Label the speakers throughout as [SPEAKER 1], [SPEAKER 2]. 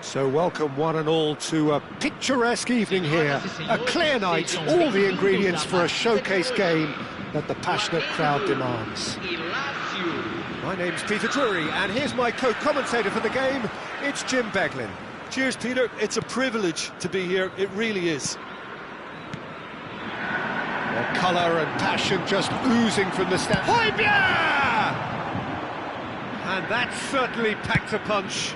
[SPEAKER 1] So welcome one and all to a picturesque evening here, a clear night, all the ingredients for a showcase game that the passionate crowd demands. My name's Peter Drury, and here's my co-commentator for the game, it's Jim Beglin.
[SPEAKER 2] Cheers, Peter. It's a privilege to be here, it really is.
[SPEAKER 1] Well, colour and passion just oozing from the stand. Hoybia! And that certainly packed a punch.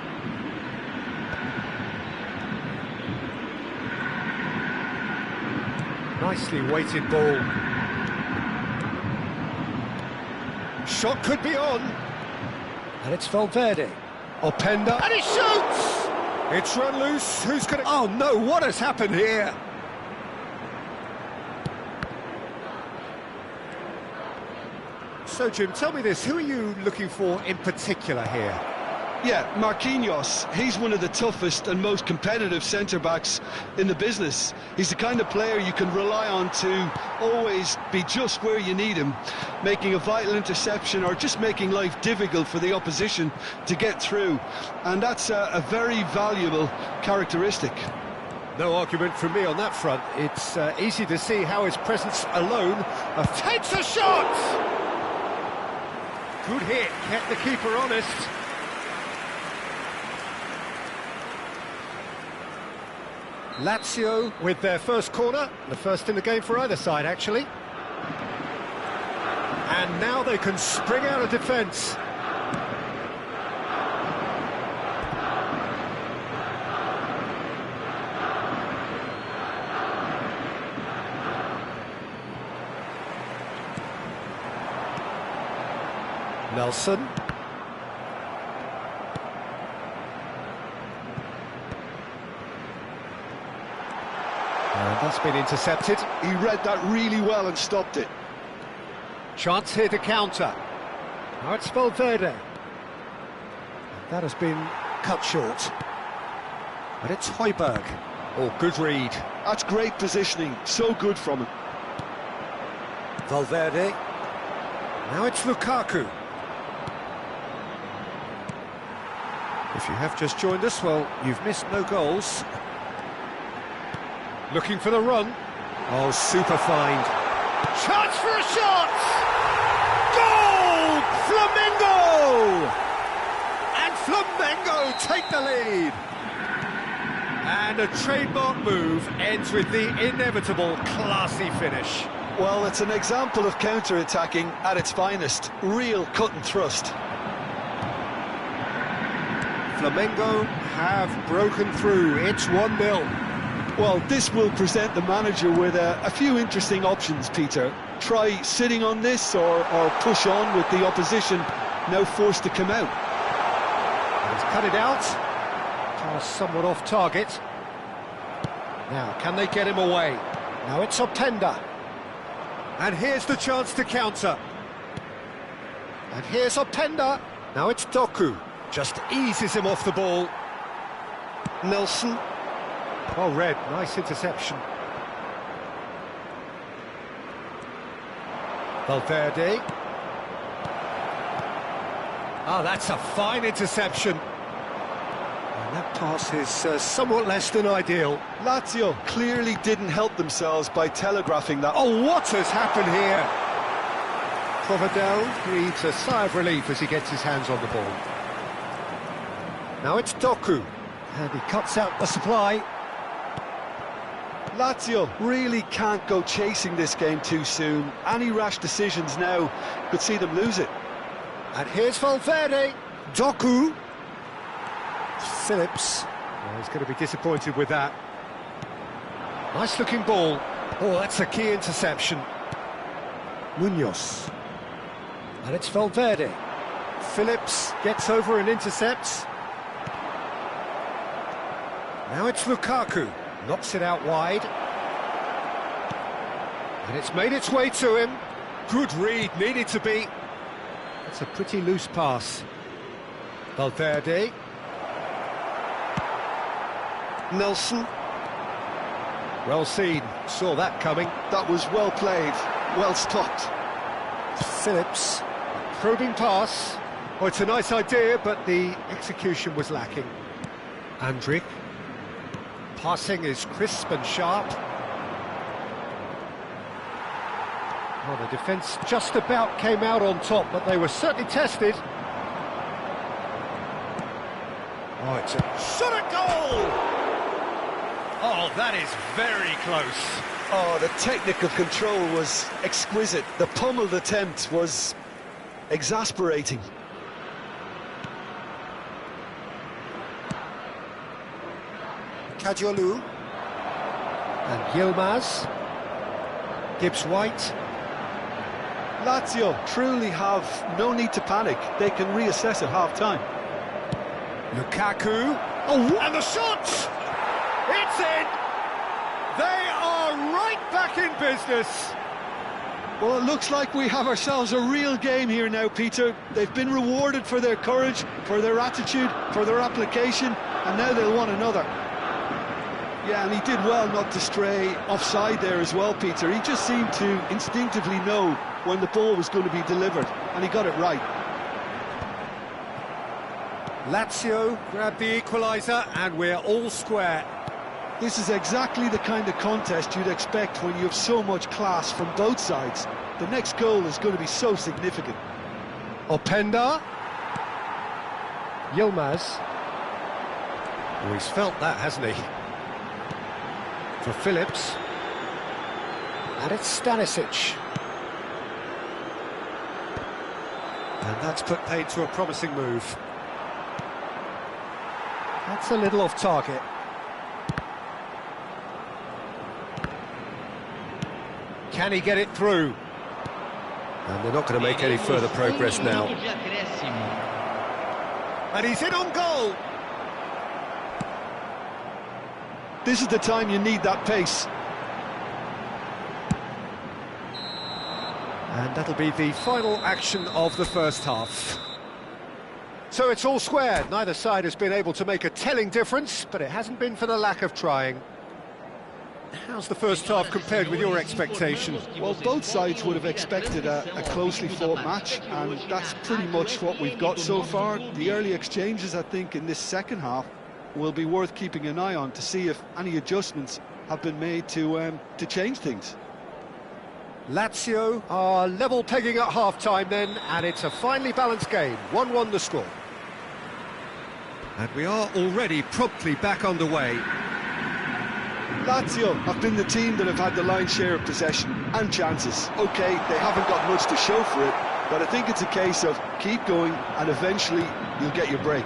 [SPEAKER 1] Nicely weighted ball. Shot could be on. And it's Valverde. Openda. And he shoots! It's run loose. Who's going to... Oh no, what has happened here? So Jim, tell me this, who are you looking for in particular here?
[SPEAKER 2] Yeah, Marquinhos. He's one of the toughest and most competitive centre-backs in the business. He's the kind of player you can rely on to always be just where you need him, making a vital interception or just making life difficult for the opposition to get through. And that's a very valuable characteristic.
[SPEAKER 1] No argument from me on that front. It's easy to see how his presence alone takes a shot! Good hit, kept the keeper honest. Lazio with their first corner, the first in the game for either side actually. And now they can spring out of defence. Nelson. And that's been intercepted.
[SPEAKER 2] He read that really well and stopped it.
[SPEAKER 1] Chance here to counter. Now it's Valverde. That has been cut short. But it's Højbjerg. Oh, good read.
[SPEAKER 2] That's great positioning. So good from him.
[SPEAKER 1] Valverde. Now it's Lukaku. If you have just joined us, well, you've missed no goals. Looking for the run. Oh, super find. Chance for a shot! Goal! Flamengo! And Flamengo take the lead. And a trademark move ends with the inevitable classy finish.
[SPEAKER 2] Well, it's an example of counter-attacking at its finest. Real cut and thrust.
[SPEAKER 1] Flamengo have broken through. It's 1-0.
[SPEAKER 2] Well, this will present the manager with a few interesting options, Peter. Try sitting on this or push on with the opposition now forced to come out.
[SPEAKER 1] He's cut it out. Pass somewhat off target. Now, can they get him away? Now it's Openda. And here's the chance to counter. And here's Openda. Now it's Doku. Just eases him off the ball. Nelson. Well read, nice interception. Valverde. Ah, that's a fine interception. And that pass is somewhat less than ideal.
[SPEAKER 2] Lazio clearly didn't help themselves by telegraphing that.
[SPEAKER 1] Oh, what has happened here? Provedel breathes a sigh of relief as he gets his hands on the ball. Now it's Doku, and he cuts out the supply.
[SPEAKER 2] Lazio really can't go chasing this game too soon. Any rash decisions now could see them lose it.
[SPEAKER 1] And here's Valverde. Doku. Phillips. Oh, he's going to be disappointed with that. Nice looking ball. Oh, that's a key interception. Munoz. And it's Valverde. Phillips gets over and intercepts. Now it's Lukaku, knocks it out wide. And it's made its way to him. Good read, needed to be. That's a pretty loose pass. Valverde. Nelson. Well seen, saw that coming.
[SPEAKER 2] That was well played, well stopped.
[SPEAKER 1] Phillips, probing pass. Oh, it's a nice idea, but the execution was lacking. Andrić. Passing is crisp and sharp. Well, the defence just about came out on top, but they were certainly tested. Oh, it's a shot at goal! Oh, that is very close.
[SPEAKER 2] Oh, the technical control was exquisite. The pummeled attempt was exasperating.
[SPEAKER 1] Kajolu. And Yilmaz. Gibbs-White.
[SPEAKER 2] Lazio truly have no need to panic. They can reassess at half-time.
[SPEAKER 1] Lukaku. Oh, and the shot! It's in! They are right back in business.
[SPEAKER 2] Well, it looks like we have ourselves a real game here now, Peter. They've been rewarded for their courage, for their attitude, for their application, and now they'll want another. Yeah, and he did well not to stray offside there as well, Peter. He just seemed to instinctively know when the ball was going to be delivered, and he got it right.
[SPEAKER 1] Lazio grabbed the equaliser, and we're all square.
[SPEAKER 2] This is exactly the kind of contest you'd expect when you have so much class from both sides. The next goal is going to be so significant.
[SPEAKER 1] Openda. Yilmaz. Oh, he's felt that, hasn't he? For Phillips. And it's Stanisic. And that's put paid to a promising move. That's a little off target. Can he get it through? And they're not going to make any further progress now. And he's in on goal!
[SPEAKER 2] This is the time you need that pace.
[SPEAKER 1] And that'll be the final action of the first half. So it's all square. Neither side has been able to make a telling difference, but it hasn't been for the lack of trying. How's the first half compared with your expectation?
[SPEAKER 2] Well, both sides would have expected a closely fought match, and that's pretty much what we've got so far. The early exchanges, I think, in this second half will be worth keeping an eye on to see if any adjustments have been made to change things.
[SPEAKER 1] Lazio are level pegging at half-time then, and it's a finely balanced game. 1-1 the score. And we are already promptly back underway.
[SPEAKER 2] Lazio have been the team that have had the lion's share of possession and chances. OK, they haven't got much to show for it, but I think it's a case of keep going and eventually you'll get your break.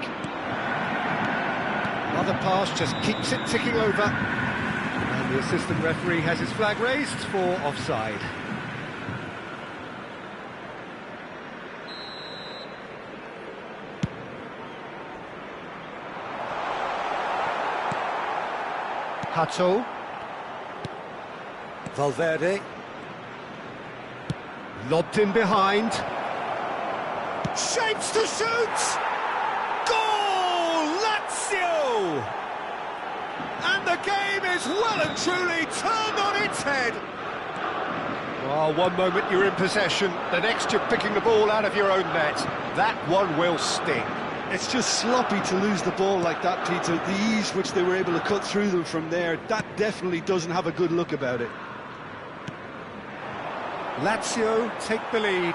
[SPEAKER 1] Another pass just keeps it ticking over. And the assistant referee has his flag raised for offside. Hato. Valverde. Lobbed in behind. Shapes to shoot! Goal! Lazio! And the game is well and truly turned on its head. Well, one moment you're in possession, the next you're picking the ball out of your own net. That one will sting.
[SPEAKER 2] It's just sloppy to lose the ball like that, Peter. The ease which they were able to cut through them from there, that definitely doesn't have a good look about it.
[SPEAKER 1] Lazio take the lead.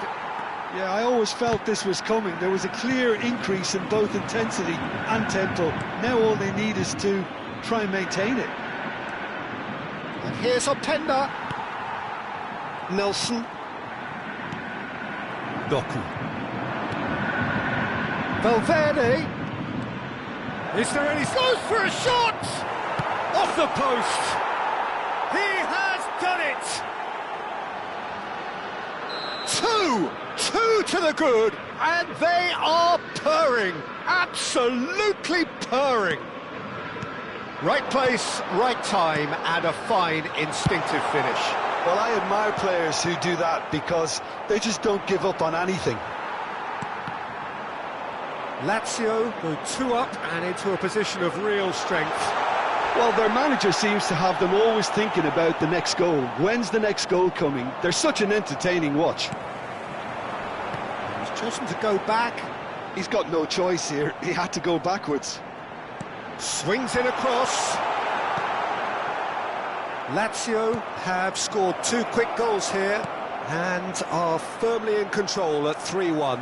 [SPEAKER 2] Yeah, I always felt this was coming. There was a clear increase in both intensity and tempo. Now all they need is to try and maintain it.
[SPEAKER 1] And here's Openda. Nelson. Doku. Valverde. Is there any... Goes for a shot! Off the post! He has done it! Two to the good, and they are purring, absolutely purring. Right place, right time, and a fine instinctive finish.
[SPEAKER 2] Well, I admire players who do that because they just don't give up on anything.
[SPEAKER 1] Lazio go 2 up and into a position of real strength.
[SPEAKER 2] Well, their manager seems to have them always thinking about the next goal. When's the next goal coming? They're such an entertaining watch.
[SPEAKER 1] He's chosen to go back.
[SPEAKER 2] He's got no choice here. He had to go backwards.
[SPEAKER 1] Swings in across. Lazio have scored 2 quick goals here and are firmly in control at 3-1.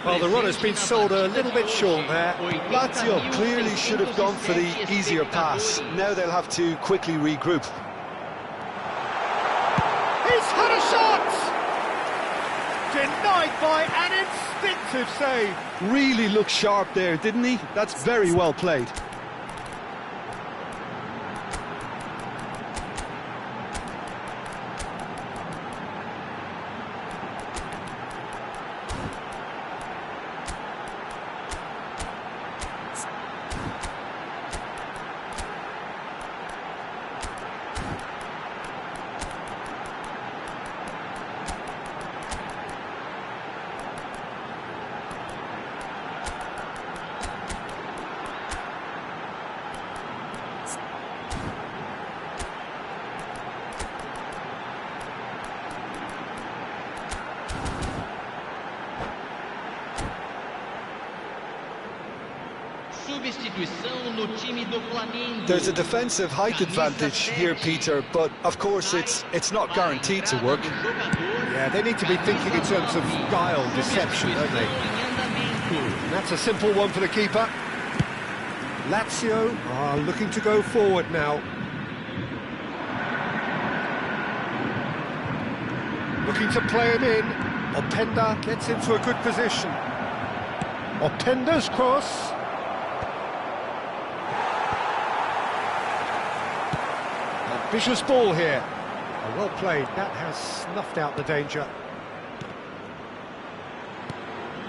[SPEAKER 1] Well, the run has been sold a little bit short there.
[SPEAKER 2] Lazio clearly should have gone for the easier pass. Now they'll have to quickly regroup.
[SPEAKER 1] He's had a shot! Denied by an instinctive save.
[SPEAKER 2] Really looked sharp there, didn't he? That's very well played. There's a defensive height advantage here, Peter, but of course it's not guaranteed to work.
[SPEAKER 1] Yeah, they need to be thinking in terms of guile, deception, don't they? That's a simple one for the keeper. Lazio are looking to go forward now. Looking to play him in. Openda gets into a good position. Openda's cross. Vicious ball here. Oh, well played. That has snuffed out the danger.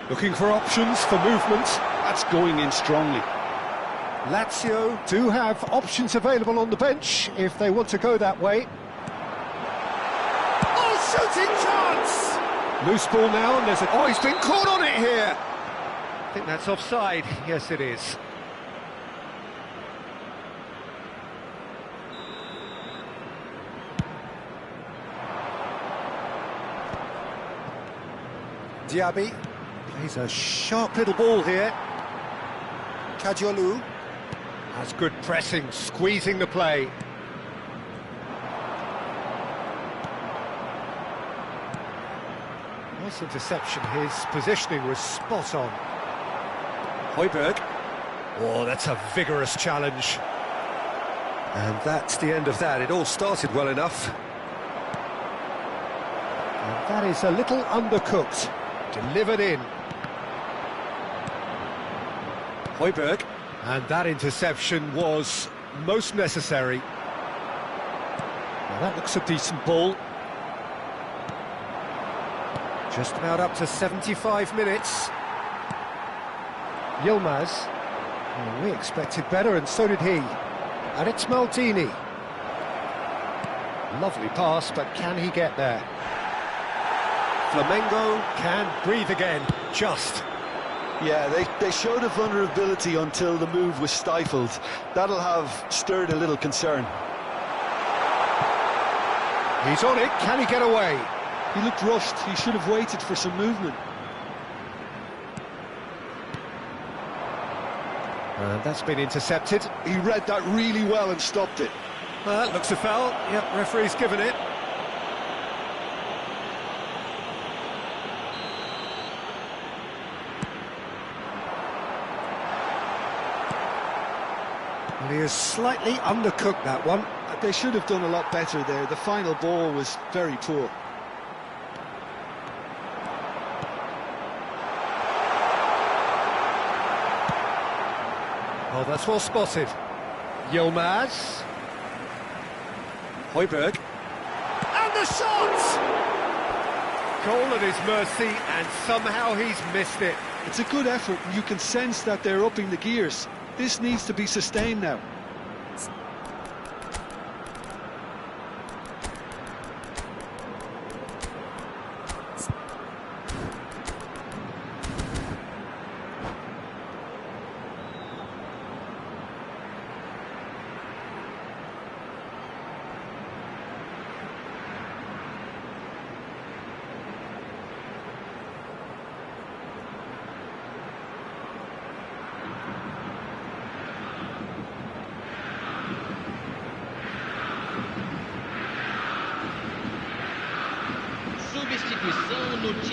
[SPEAKER 1] Looking for options for movement.
[SPEAKER 2] That's going in strongly.
[SPEAKER 1] Lazio do have options available on the bench if they want to go that way. Oh, shooting chance! Loose ball now, and there's a... Oh, he's been caught on it here! I think that's offside. Yes, it is. Diaby plays a sharp little ball here. Kajolu has good pressing, squeezing the play. Nice interception, his positioning was spot on. Højbjerg. Oh, that's a vigorous challenge. And that's the end of that. It all started well enough. And that is a little undercooked. Delivered in. Højbjerg. And that interception was most necessary. Now that looks a decent ball. Just about up to 75 minutes. Yilmaz. Oh, we expected better, and so did he. And it's Maldini. Lovely pass, but can he get there? Flamengo can breathe again, just.
[SPEAKER 2] Yeah, they showed a vulnerability until the move was stifled. That'll have stirred a little concern.
[SPEAKER 1] He's on it, can he get away?
[SPEAKER 2] He looked rushed, he should have waited for some movement.
[SPEAKER 1] And that's been intercepted.
[SPEAKER 2] He read that really well and stopped it.
[SPEAKER 1] That looks a foul. Yep, referee's given it. Well, he has slightly undercooked that one.
[SPEAKER 2] They should have done a lot better there. The final ball was very poor.
[SPEAKER 1] Oh, that's well spotted. Yilmaz. Højbjerg. And the shot! Goal at his mercy, and somehow he's missed it.
[SPEAKER 2] It's a good effort, and you can sense that they're upping the gears. This needs to be sustained now.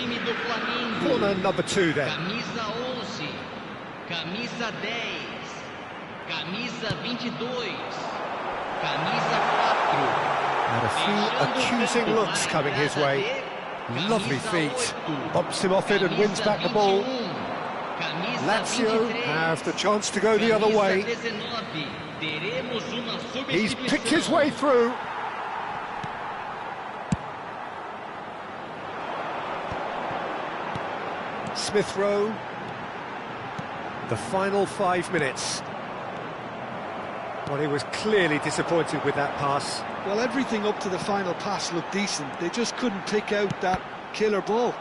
[SPEAKER 3] time do Flamengo.
[SPEAKER 1] Corner number 2 then.
[SPEAKER 3] Camisa 11, camisa 10, camisa 22, camisa 4.
[SPEAKER 1] And a few accusing looks coming his way. Lovely feet. Bumps him off it and wins back the ball. Lazio have the chance to go the other way. He's picked his way through. Smith Rowe. The final 5 minutes. Well, he was clearly disappointed with that pass.
[SPEAKER 2] Well, everything up to the final pass looked decent. They just couldn't pick out that killer ball.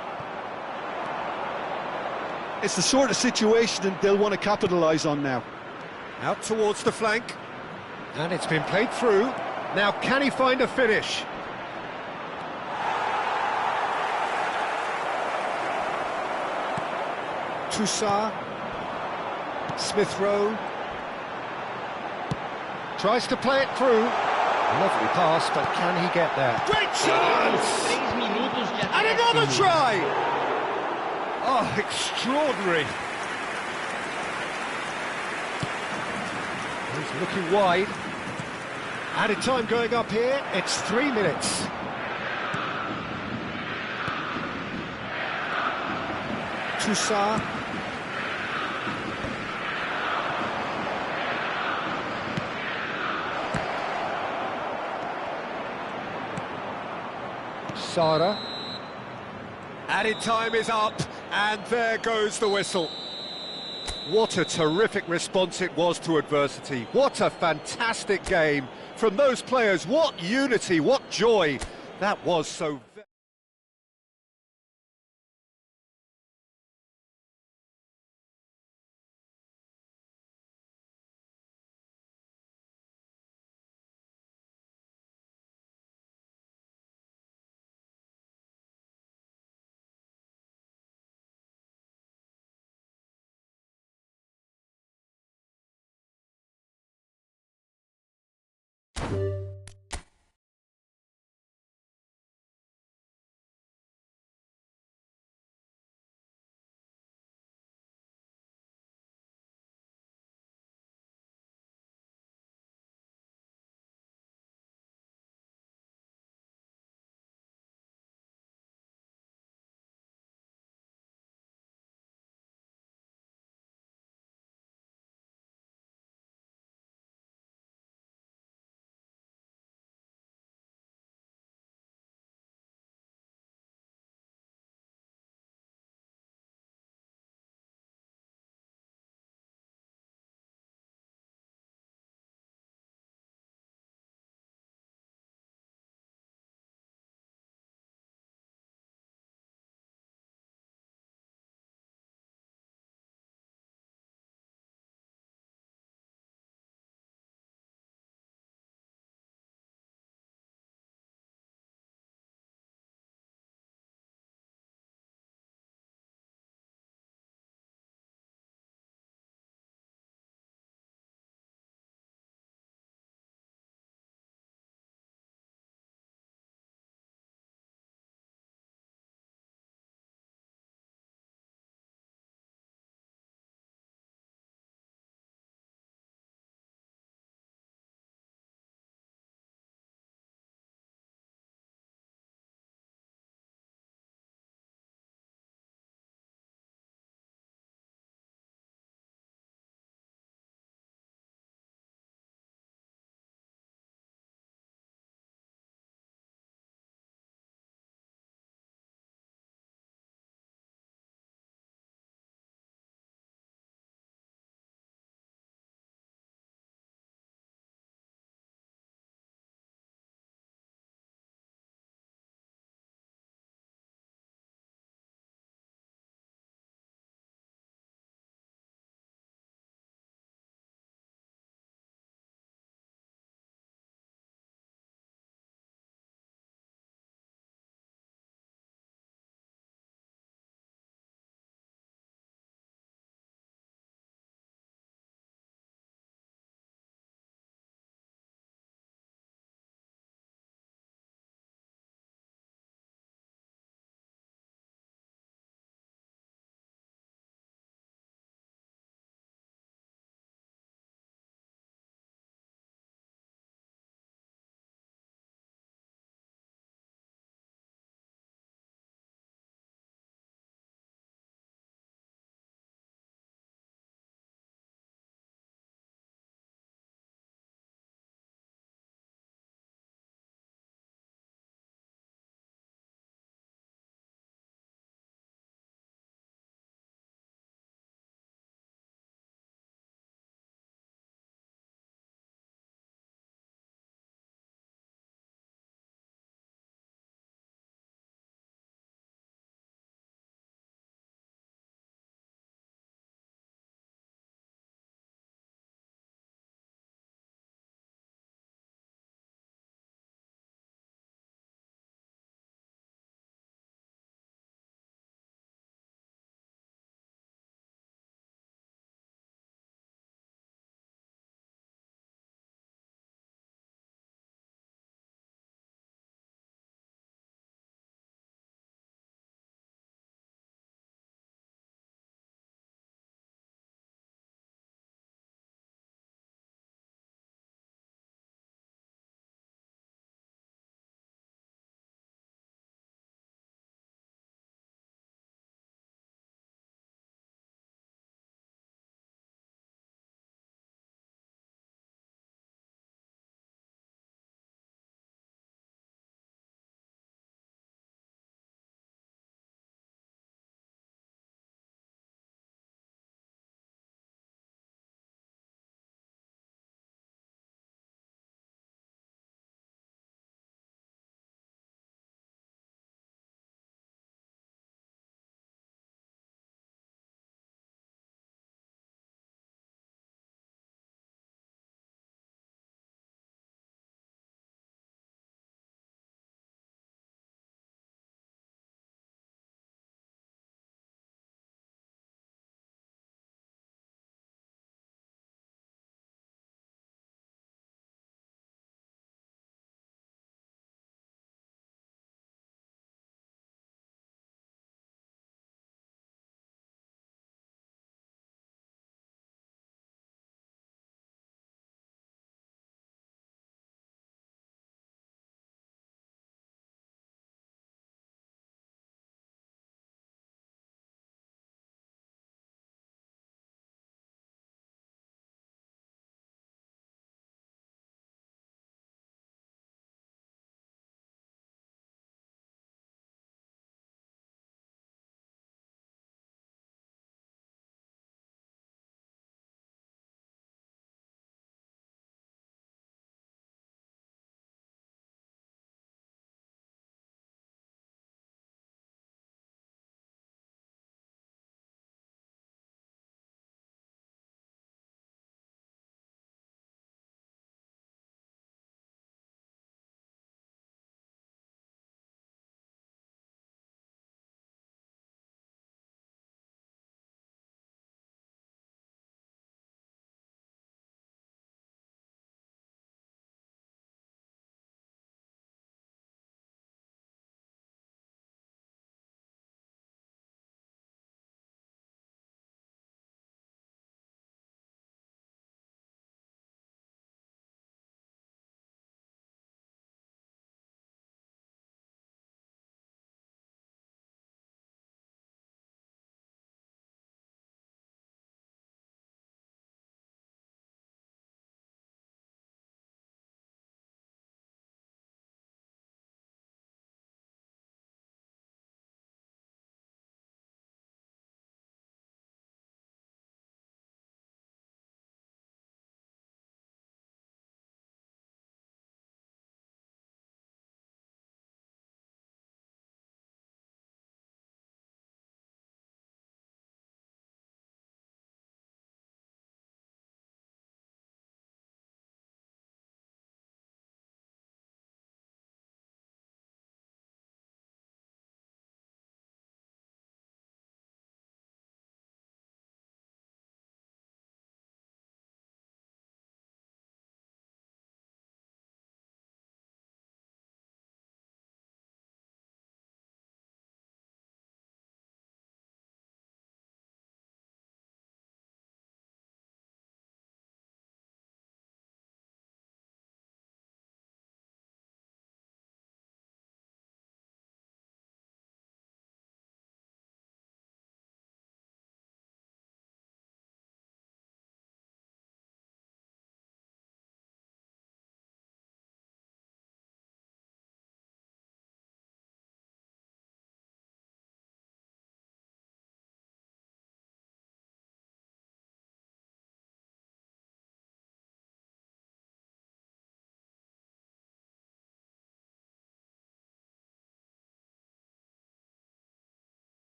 [SPEAKER 2] It's the sort of situation that they'll want to capitalise on now.
[SPEAKER 1] Out towards the flank. And it's been played through. Now, can he find a finish? Toussaint. Smith Rowe. Tries to play it through. Lovely pass, but can he get there? Great chance! And another try! Oh, extraordinary. He's looking wide. Added time going up here, it's 3 minutes. Toussaint. Serie. Added time is up, and there goes the whistle. What a terrific response it was to adversity. What a fantastic game from those players. What unity, what joy. That was so